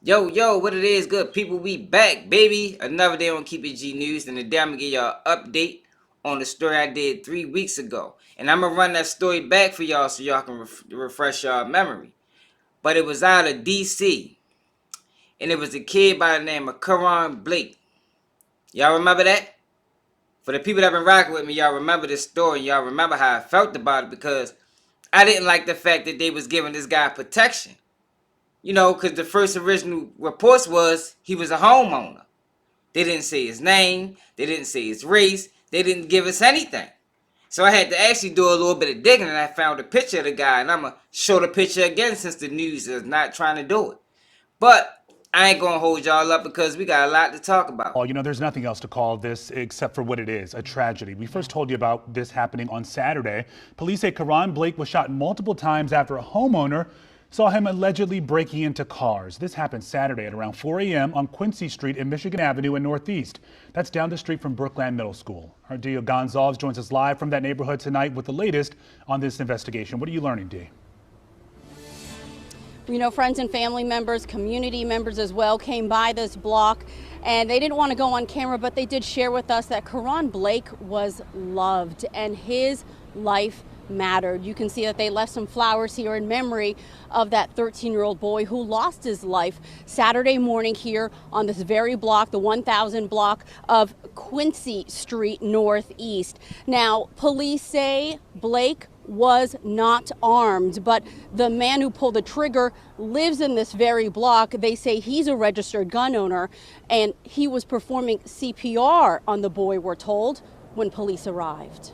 Yo, what it is, good people, we back, baby. Another day on Keep It G News, and today I'm going to give y'all an update on the story I did 3 weeks ago. And I'm going to run that story back for y'all so y'all can refresh y'all memory. But it was out of D.C., and it was a kid by the name of Karon Blake. Y'all remember that? For the people that been rocking with me, y'all remember this story, and y'all remember how I felt about it, because I didn't like the fact that they was giving this guy protection. You know, because the first original reports was he was a homeowner. They didn't say his name. They didn't say his race. They didn't give us anything. So I had to actually do a little bit of digging, and I found a picture of the guy. And I'm going to show the picture again since the news is not trying to do it. But I ain't going to hold y'all up because we got a lot to talk about. Well, you know, there's nothing else to call this except for what it is, a tragedy. We first told you about this happening on Saturday. Police say Karon Blake was shot multiple times after a homeowner saw him allegedly breaking into cars. This happened Saturday at around 4 a.m. on Quincy Street and Michigan Avenue in Northeast. That's down the street from Brookland Middle School. Our Dio Gonzalez joins us live from that neighborhood tonight with the latest on this investigation. What are you learning, Dee? You know, friends and family members, community members as well came by this block, and they didn't want to go on camera, but they did share with us that Karon Blake was loved and his life mattered. You can see that they left some flowers here in memory of that 13-year-old boy who lost his life Saturday morning here on this very block, the 1000 block of Quincy Street Northeast. Now, police say Blake was not armed, but the man who pulled the trigger lives in this very block. They say he's a registered gun owner, and he was performing CPR on the boy, we're told, when police arrived.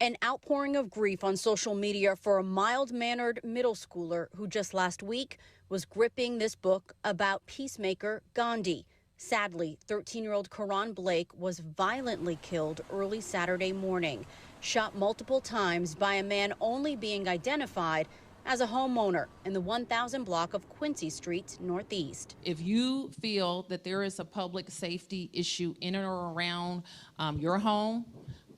An outpouring of grief on social media for a mild-mannered middle schooler who just last week was gripping this book about peacemaker Gandhi. Sadly, 13-year-old Karon Blake was violently killed early Saturday morning, shot multiple times by a man only being identified as a homeowner in the 1000 block of Quincy Street Northeast. If you feel that there is a public safety issue in or around your home,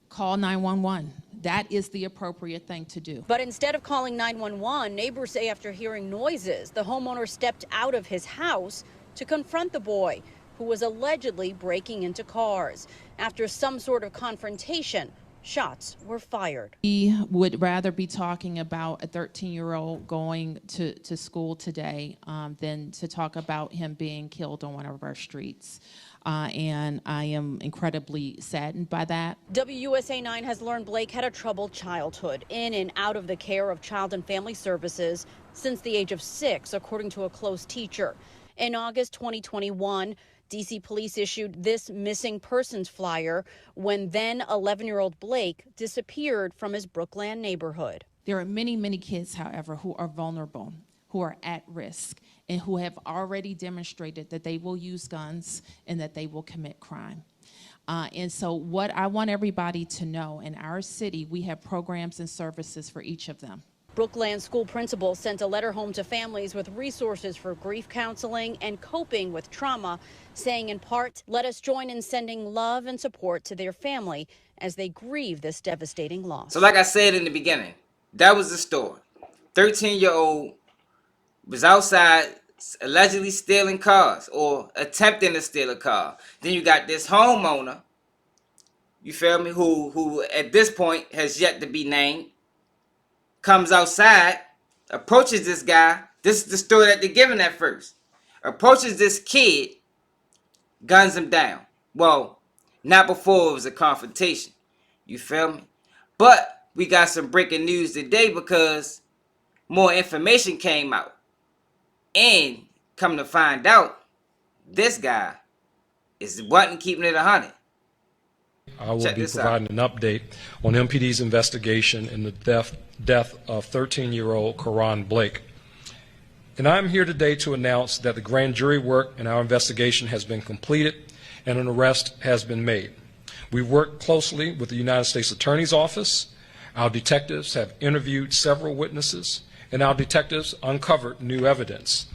call 911. That is the appropriate thing to do. But instead of calling 911, neighbors say after hearing noises, the homeowner stepped out of his house to confront the boy, who was allegedly breaking into cars. After some sort of confrontation, shots were fired. We would rather be talking about a 13-year-old going to school today than to talk about him being killed on one of our streets. And I am incredibly saddened by that. WUSA 9 has learned Blake had a troubled childhood, in and out of the care of Child and Family Services since the age of 6, according to a close teacher. In August 2021, D.C. police issued this missing persons flyer when then 11-year-old Blake disappeared from his Brookland neighborhood. There are many, many kids, however, who are vulnerable, who are at risk, and who have already demonstrated that they will use guns and that they will commit crime. And so what I want everybody to know, in our city, we have programs and services for each of them. Brookland school principal sent a letter home to families with resources for grief counseling and coping with trauma, saying in part, let us join in sending love and support to their family as they grieve this devastating loss. So like I said in the beginning, that was the story. 13-year-old was outside allegedly stealing cars or attempting to steal a car. Then you got this homeowner, you feel me, who at this point has yet to be named, comes outside, approaches this guy. This is the story that they're giving at first. Approaches this kid, guns him down. Well, not before it was a confrontation. You feel me? But we got some breaking news today because more information came out. And come to find out, this guy wasn't keeping it 100. I will be providing an update on MPD's investigation in the death of 13-year-old Karon Blake. And I'm here today to announce that the grand jury work in our investigation has been completed and an arrest has been made. We've worked closely with the United States Attorney's Office. Our detectives have interviewed several witnesses, and our detectives uncovered new evidence.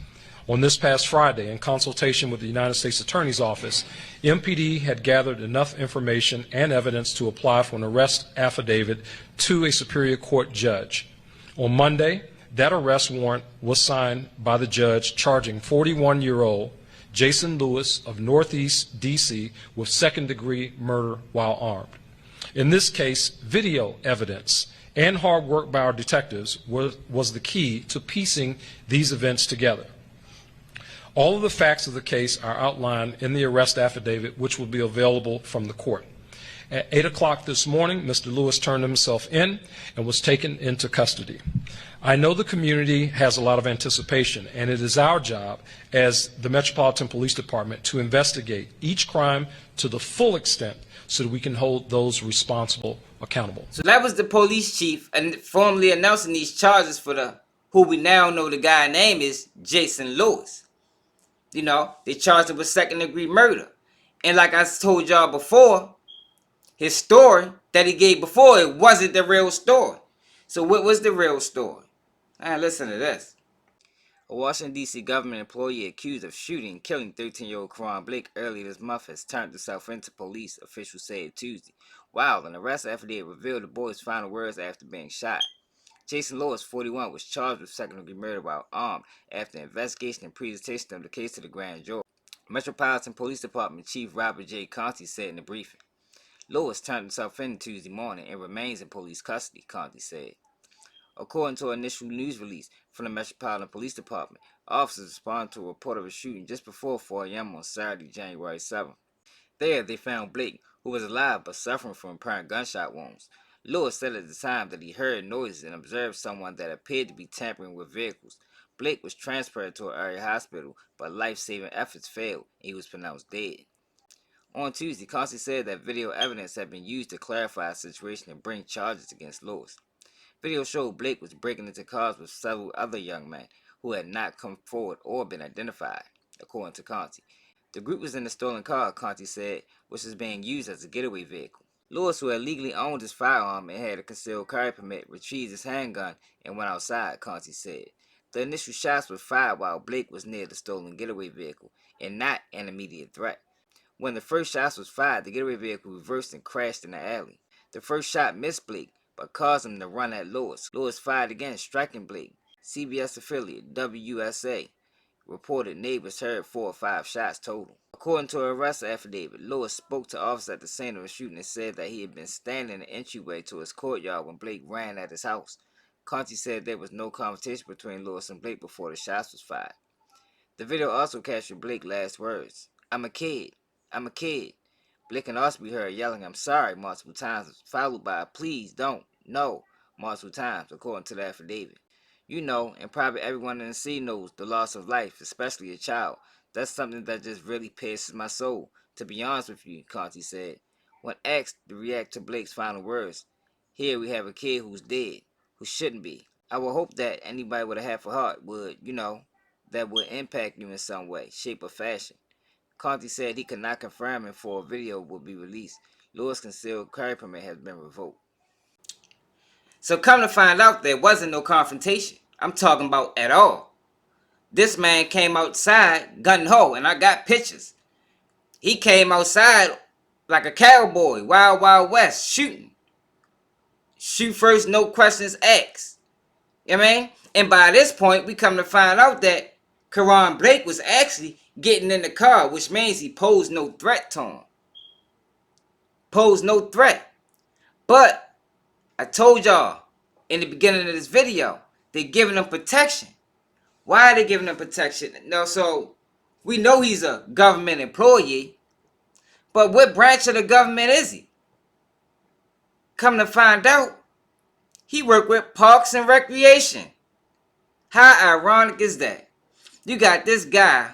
On this past Friday, in consultation with the United States Attorney's Office, MPD had gathered enough information and evidence to apply for an arrest affidavit to a Superior Court judge. On Monday, that arrest warrant was signed by the judge charging 41-year-old Jason Lewis of Northeast D.C. with second-degree murder while armed. In this case, video evidence and hard work by our detectives was the key to piecing these events together. All of the facts of the case are outlined in the arrest affidavit, which will be available from the court. At 8 o'clock this morning, Mr. Lewis turned himself in and was taken into custody. I know the community has a lot of anticipation, and it is our job as the Metropolitan Police Department to investigate each crime to the full extent so that we can hold those responsible accountable. So that was the police chief and formally announcing these charges for who we now know the guy name is Jason Lewis. You know, they charged him with second-degree murder. And like I told y'all before, his story that he gave before, it wasn't the real story. So what was the real story? Listen to this. A Washington, D.C. government employee accused of shooting and killing 13-year-old Karon Blake earlier this month has turned himself into police, officials said Tuesday. While an arrest affidavit revealed the boy's final words after being shot. Jason Lewis, 41, was charged with second-degree murder while armed after investigation and presentation of the case to the grand jury. Metropolitan Police Department Chief Robert J. Conti said in the briefing. Lewis turned himself in Tuesday morning and remains in police custody, Conti said. According to an initial news release from the Metropolitan Police Department, officers responded to a report of a shooting just before 4 a.m. on Saturday, January 7th. There, they found Blake, who was alive but suffering from apparent gunshot wounds. Lewis said at the time that he heard noises and observed someone that appeared to be tampering with vehicles. Blake was transferred to an area hospital, but life-saving efforts failed, and he was pronounced dead. On Tuesday, Conti said that video evidence had been used to clarify the situation and bring charges against Lewis. Video showed Blake was breaking into cars with several other young men who had not come forward or been identified, according to Conti. The group was in a stolen car, Conti said, which was being used as a getaway vehicle. Lewis, who had legally owned his firearm and had a concealed carry permit, retrieved his handgun and went outside, Conti said. The initial shots were fired while Blake was near the stolen getaway vehicle and not an immediate threat. When the first shot was fired, the getaway vehicle reversed and crashed in the alley. The first shot missed Blake, but caused him to run at Lewis. Lewis fired again, striking Blake. CBS affiliate WUSA reported neighbors heard 4 or 5 shots total. According to an arrest affidavit, Lewis spoke to officers at the scene of the shooting and said that he had been standing in the entryway to his courtyard when Blake ran at his house. Conti said there was no conversation between Lewis and Blake before the shots was fired. The video also captured Blake's last words. I'm a kid. I'm a kid. Blake can also be heard yelling, I'm sorry, multiple times, followed by, please don't, no, multiple times, according to the affidavit. You know, and probably everyone in the scene knows, the loss of life, especially a child. That's something that just really pierces my soul, to be honest with you, Conti said. When asked to react to Blake's final words, here we have a kid who's dead, who shouldn't be. I would hope that anybody with a half a heart would, that would impact you in some way, shape, or fashion. Conti said he could not confirm if a video will be released. Lewis' concealed carry permit has been revoked. So come to find out, there wasn't no confrontation. I'm talking about at all. This man came outside gung-ho, and I got pictures. He came outside like a cowboy, wild, wild west, shooting. Shoot first, no questions asked. You know what I mean? And by this point, we come to find out that Karon Blake was actually getting in the car, which means he posed no threat to him. Posed no threat. But I told y'all in the beginning of this video, they're giving him protection. Why are they giving him protection? No, so we know he's a government employee, but what branch of the government is he? Come to find out, he worked with Parks and Recreation. How ironic is that? You got this guy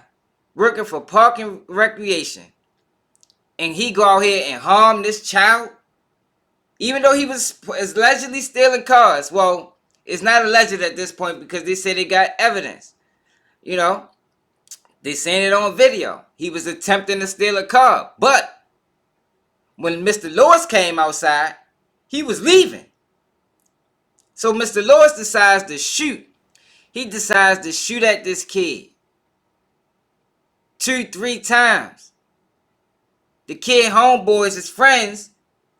working for Park and Recreation, and he go out here and harm this child, even though he was allegedly stealing cars. Well, it's not alleged at this point because they say they got evidence. They saying it on video. He was attempting to steal a car, but when Mr. Lewis came outside, he was leaving. So Mr. Lewis decides to shoot. He decides to shoot at this kid 2-3 times. The kid homeboys, his friends,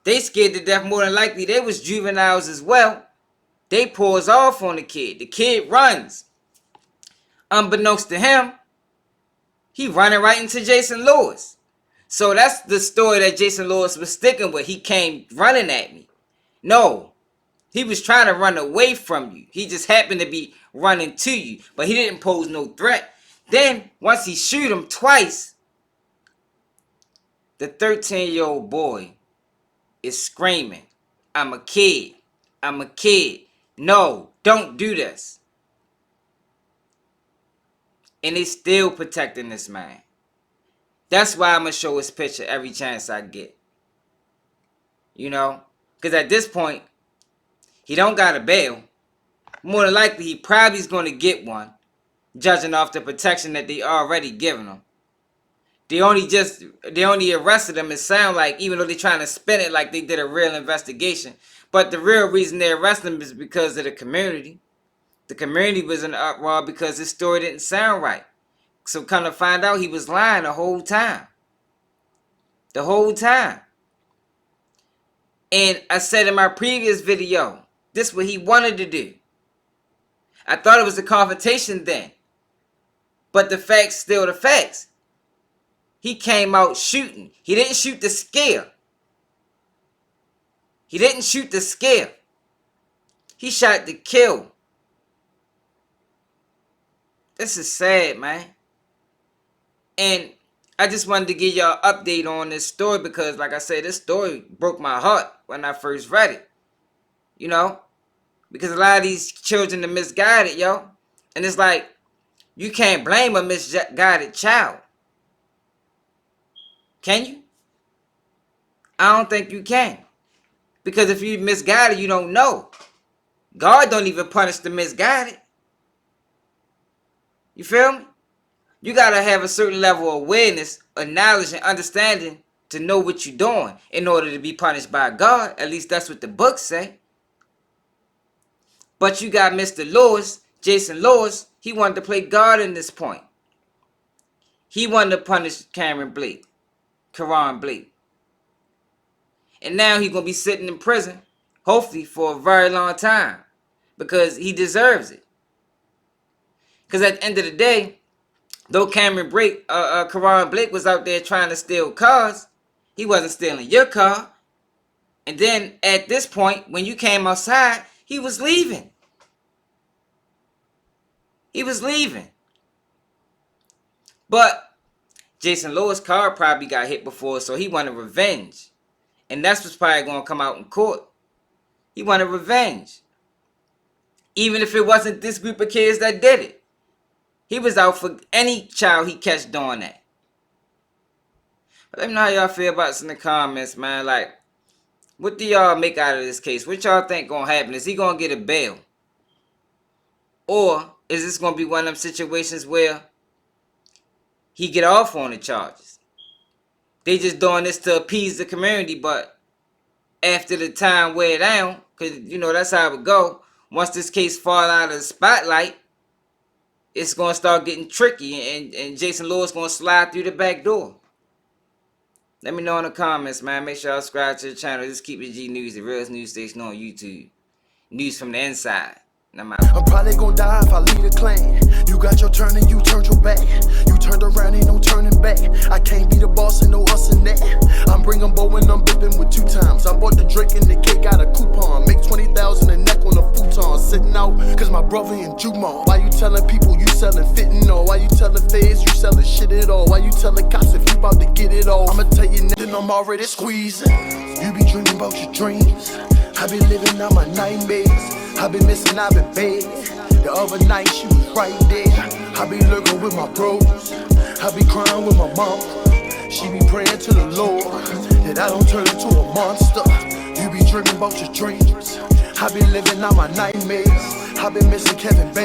they scared to death. More than likely, they was juveniles as well. They pulls off on the kid. The kid runs. Unbeknownst to him, he running right into Jason Lewis. So that's the story that Jason Lewis was sticking with. He came running at me. No, he was trying to run away from you. He just happened to be running to you, but he didn't pose no threat. Then, once he shoot him twice, the 13-year-old boy is screaming, I'm a kid. I'm a kid. No, don't do this. And they still protecting this man. That's why I'm going to show his picture every chance I get. You know? Because at this point, he don't got a bail. More than likely, he probably is going to get one, judging off the protection that they already given him. They only arrested him, it sound like, even though they're trying to spin it like they did a real investigation. But the real reason they arrested him is because of the community. The community was in an uproar because his story didn't sound right. So come to find out, he was lying the whole time. The whole time. And I said in my previous video, this is what he wanted to do. I thought it was a confrontation then. But the facts still the facts. He came out shooting. He didn't shoot to scare. He didn't shoot to scare. He shot to kill. This is sad, man. And I just wanted to give y'all an update on this story because, like I said, this story broke my heart when I first read it. You know? Because a lot of these children are misguided, yo. And it's like, you can't blame a misguided child. Can you? I don't think you can. Because if you're misguided, you don't know. God don't even punish the misguided. You feel me? You got to have a certain level of awareness, of knowledge, and understanding to know what you're doing in order to be punished by God. At least that's what the books say. But you got Mr. Lewis, Jason Lewis. He wanted to play God in this point. He wanted to punish Karon Blake. And now he's going to be sitting in prison, hopefully for a very long time, because he deserves it. Because at the end of the day, though Karon Blake was out there trying to steal cars, he wasn't stealing your car. And then at this point, when you came outside, he was leaving. He was leaving. But Jason Lewis' car probably got hit before, so he wanted revenge. And that's what's probably going to come out in court. He wanted revenge. Even if it wasn't this group of kids that did it. He was out for any child he catch doing that. But let me know how y'all feel about this in the comments, man. Like, what do y'all make out of this case? What y'all think going to happen? Is he going to get a bail? Or is this going to be one of them situations where he get off on the charges? They just doing this to appease the community, but after the time wear down, because, you know, that's how it would go. Once this case fall out of the spotlight, it's going to start getting tricky, and Jason Lewis going to slide through the back door. Let me know in the comments, man. Make sure y'all subscribe to the channel. Just keep it G News, the realest news station on YouTube. News from the inside. And I'm out. I'm probably gonna die if I lead a clan. You got your turn and you turned your back. You turned around, ain't no turning back. I can't be the boss and no us and that. I'm bringing bow and I'm bipping with 2 times. I bought the drink and the kid got a coupon. Make 20,000 a neck on a futon. Sitting out cause my brother in Jumon. Why you telling people you selling fentanyl? Why you telling feds you selling shit at all? Why you telling cops if you about to get it all? I'ma tell you then I'm already squeezing. You be dreaming about your dreams. I been living out my nightmares. I been missing, I been begging. The other night she was right there. I be lurking with my bros. I be crying with my mom. She be praying to the Lord that I don't turn into a monster. You be dreaming about your dreams. I been living out my nightmares. I been missing Kevin Bates.